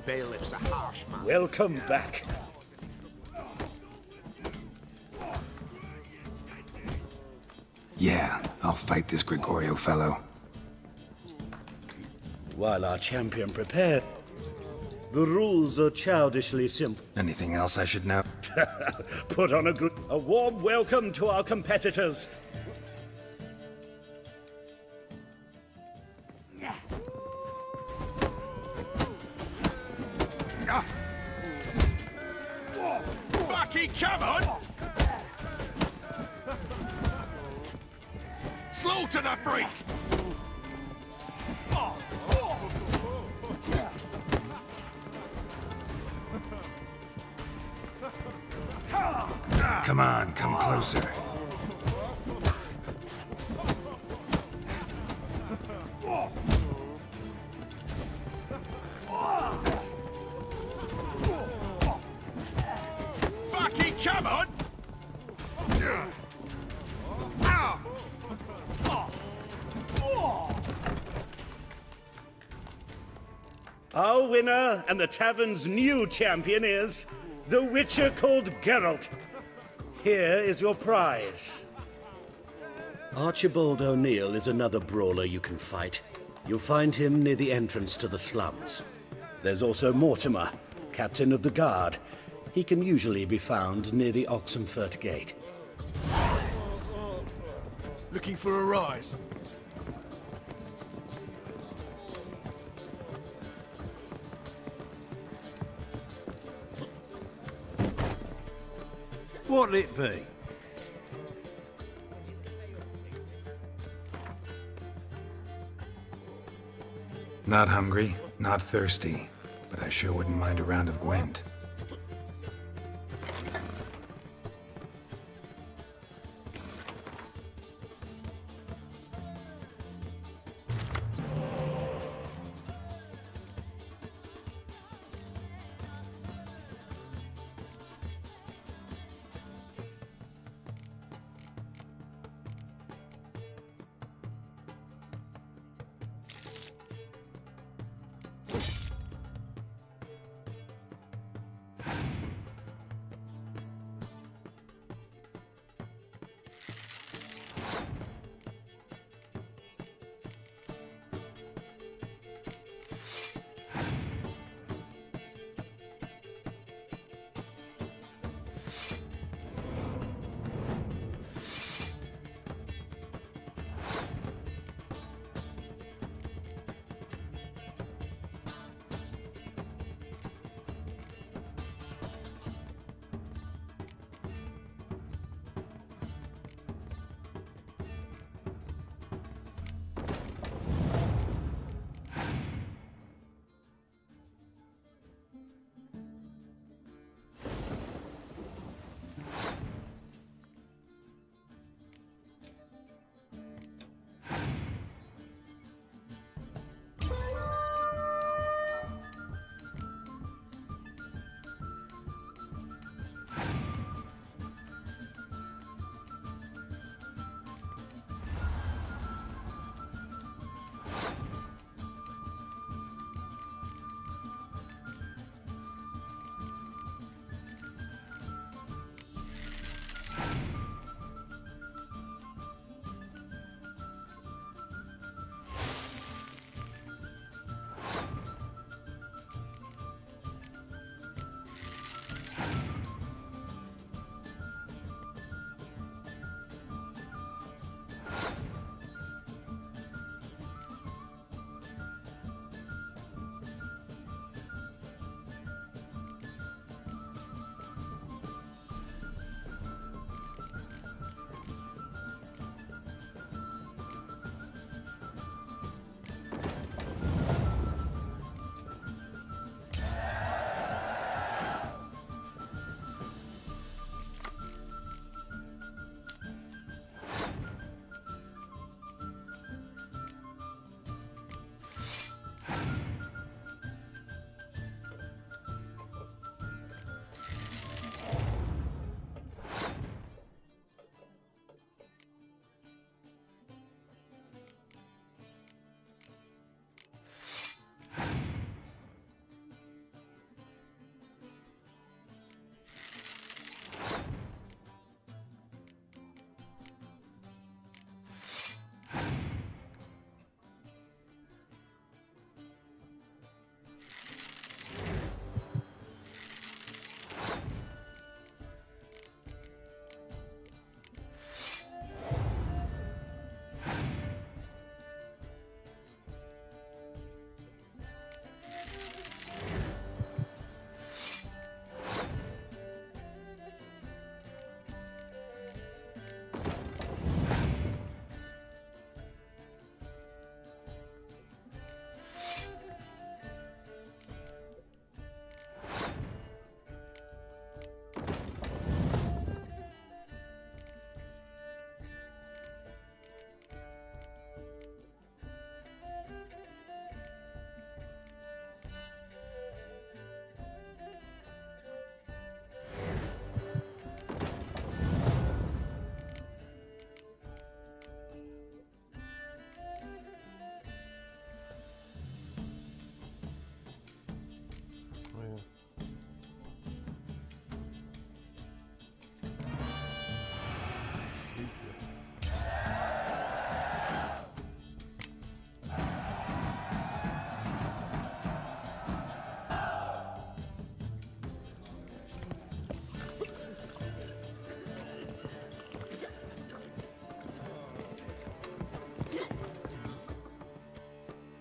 Bailiff's a harsh man. Welcome back. Yeah, I'll fight this Gregorio fellow. While our champion prepared, the rules are childishly simple. Anything else I should know? Put on a warm welcome to our competitors. Fucking come on! Slaughter the freak! Come on, come closer. Fucking come on! Our winner and the tavern's new champion is the Witcher called Geralt. Here is your prize. Archibald O'Neill is another brawler you can fight. You'll find him near the entrance to the slums. There's also Mortimer, captain of the guard. He can usually be found near the Oxenfurt Gate. Looking for a rise. What'll it be? Not hungry, not thirsty, but I sure wouldn't mind a round of Gwent.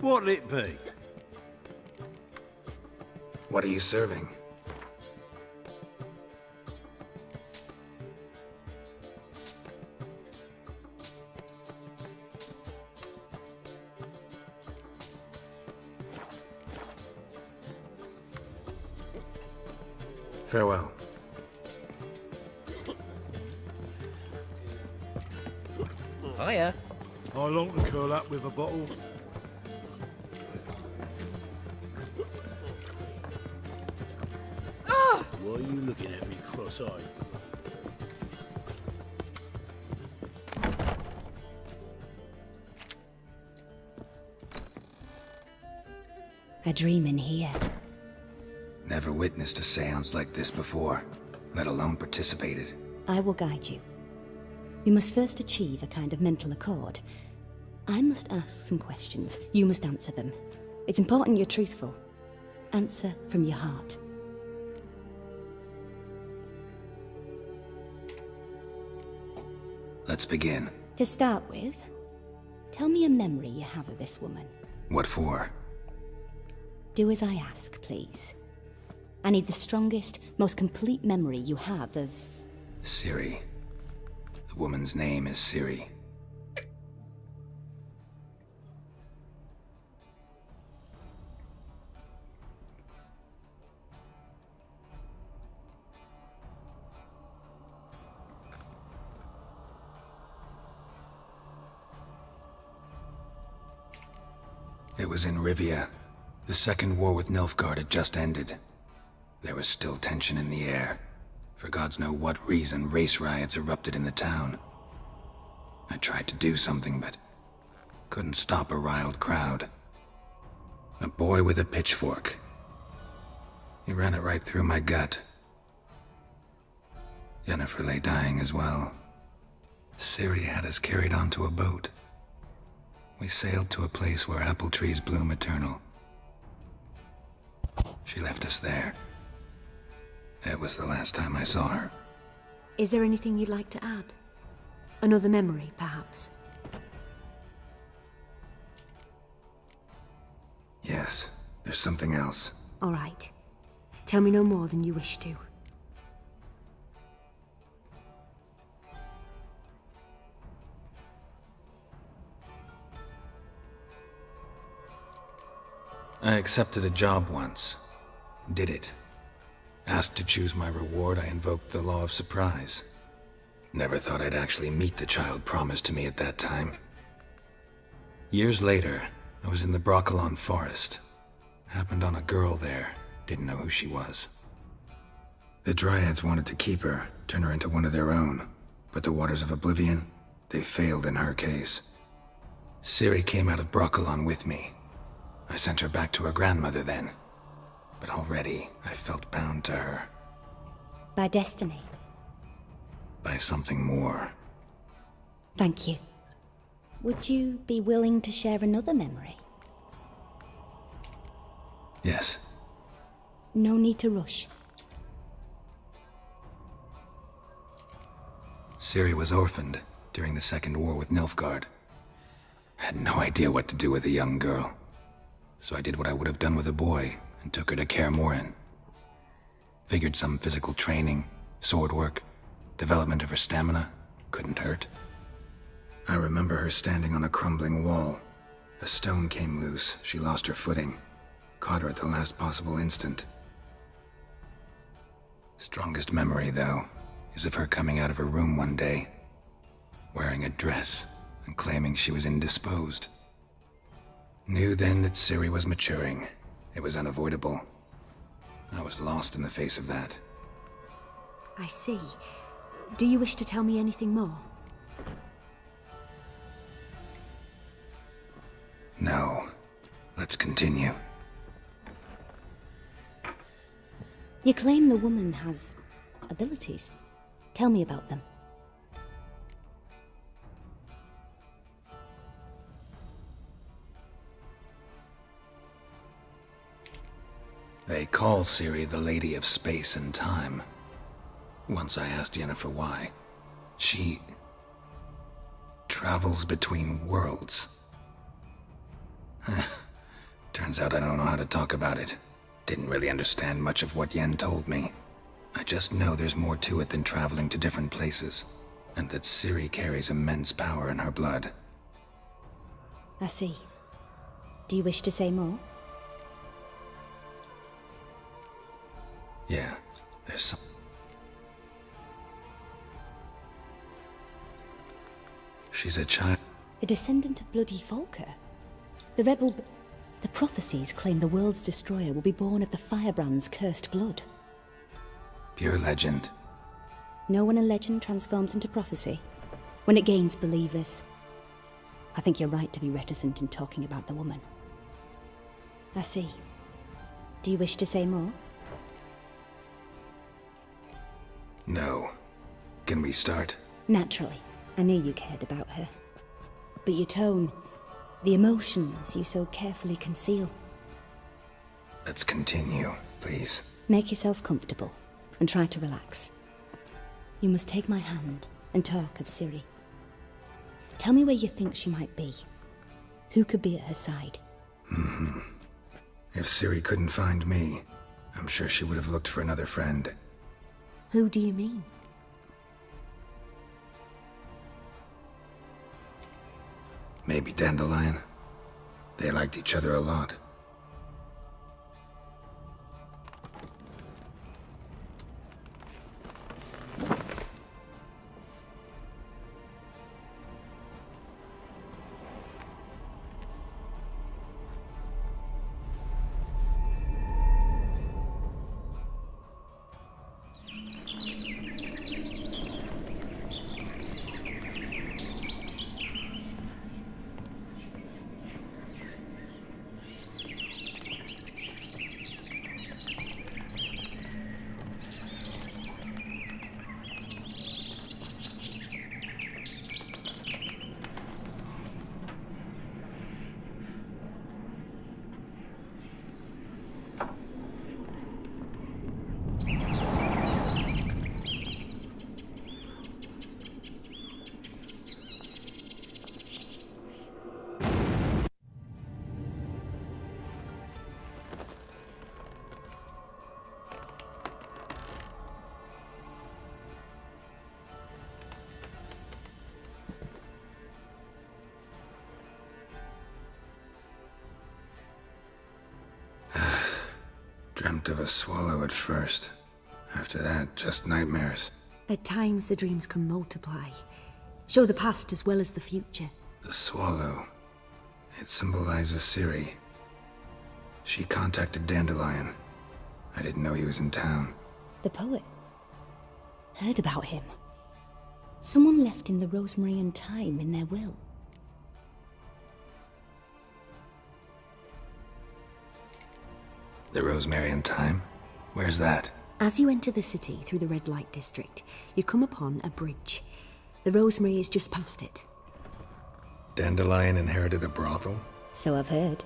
What'll it be? What are you serving? Farewell. Hiya. I long to curl up with a bottle. Why are you looking at me cross-eyed? A dream in here. Never witnessed a seance like this before, let alone participated. I will guide you. You must first achieve a kind of mental accord. I must ask some questions. You must answer them. It's important you're truthful. Answer from your heart. Let's begin. To start with, tell me a memory you have of this woman. What for? Do as I ask, please. I need the strongest, most complete memory you have of... Ciri. The woman's name is Ciri. It was in Rivia. The second war with Nilfgaard had just ended. There was still tension in the air. For gods know what reason, race riots erupted in the town. I tried to do something, but couldn't stop a riled crowd. A boy with a pitchfork. He ran it right through my gut. Yennefer lay dying as well. Ciri had us carried onto a boat. We sailed to a place where apple trees bloom eternal. She left us there. That was the last time I saw her. Is there anything you'd like to add? Another memory, perhaps? Yes, there's something else. All right. Tell me no more than you wish to. I accepted a job once. Did it. Asked to choose my reward, I invoked the law of surprise. Never thought I'd actually meet the child promised to me at that time. Years later, I was in the Broccolon forest. Happened on a girl there. Didn't know who she was. The Dryads wanted to keep her, turn her into one of their own. But the Waters of Oblivion, they failed in her case. Ciri came out of Broccolon with me. I sent her back to her grandmother then. But already, I felt bound to her. By destiny. By something more. Thank you. Would you be willing to share another memory? Yes. No need to rush. Ciri was orphaned during the Second War with Nilfgaard. Had no idea what to do with a young girl. So I did what I would have done with a boy and took her to Kaer Morhen. Figured some physical training, sword work, development of her stamina couldn't hurt. I remember her standing on a crumbling wall. A stone came loose, she lost her footing. Caught her at the last possible instant. Strongest memory, though, is of her coming out of her room one day, wearing a dress and claiming she was indisposed. Knew then that Ciri was maturing. It was unavoidable. I was lost in the face of that. I see. Do you wish to tell me anything more? No. Let's continue. You claim the woman has abilities. Tell me about them. They call Ciri the Lady of Space and Time. Once I asked Yennefer why. She travels between worlds. Turns out I don't know how to talk about it. Didn't really understand much of what Yen told me. I just know there's more to it than traveling to different places, and that Ciri carries immense power in her blood. I see. Do you wish to say more? Yeah, there's some... She's a child. A descendant of bloody Volker? The prophecies claim the world's destroyer will be born of the Firebrand's cursed blood. Pure legend. Know when a legend transforms into prophecy? When it gains believers. I think you're right to be reticent in talking about the woman. I see. Do you wish to say more? No. Can we start? Naturally. I knew you cared about her. But your tone, the emotions you so carefully conceal. Let's continue, please. Make yourself comfortable and try to relax. You must take my hand and talk of Ciri. Tell me where you think she might be. Who could be at her side? If Ciri couldn't find me, I'm sure she would have looked for another friend. Who do you mean? Maybe Dandelion. They liked each other a lot. Dreamt of a swallow at first. After that, just nightmares. At times the dreams can multiply. Show the past as well as the future. The swallow. It symbolizes Ciri. She contacted Dandelion. I didn't know he was in town. The poet. Heard about him. Someone left him the rosemary and thyme in their will. The rosemary and thyme? Where's that? As you enter the city through the red light district, you come upon a bridge. The rosemary is just past it. Dandelion inherited a brothel? So I've heard.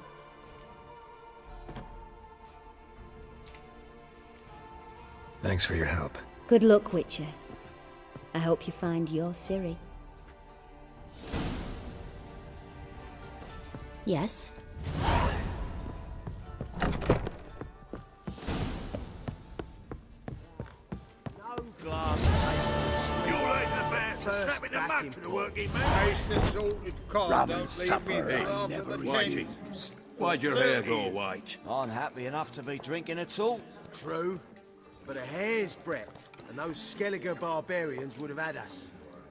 Thanks for your help. Good luck, Witcher. I hope you find your Ciri. Yes? Strapping the mug to the working man. Rum and supper ain't never easy. Why'd your hair go white? I'm happy enough to be drinking at all. True, but a hair's breadth, and those Skellige barbarians would have had us.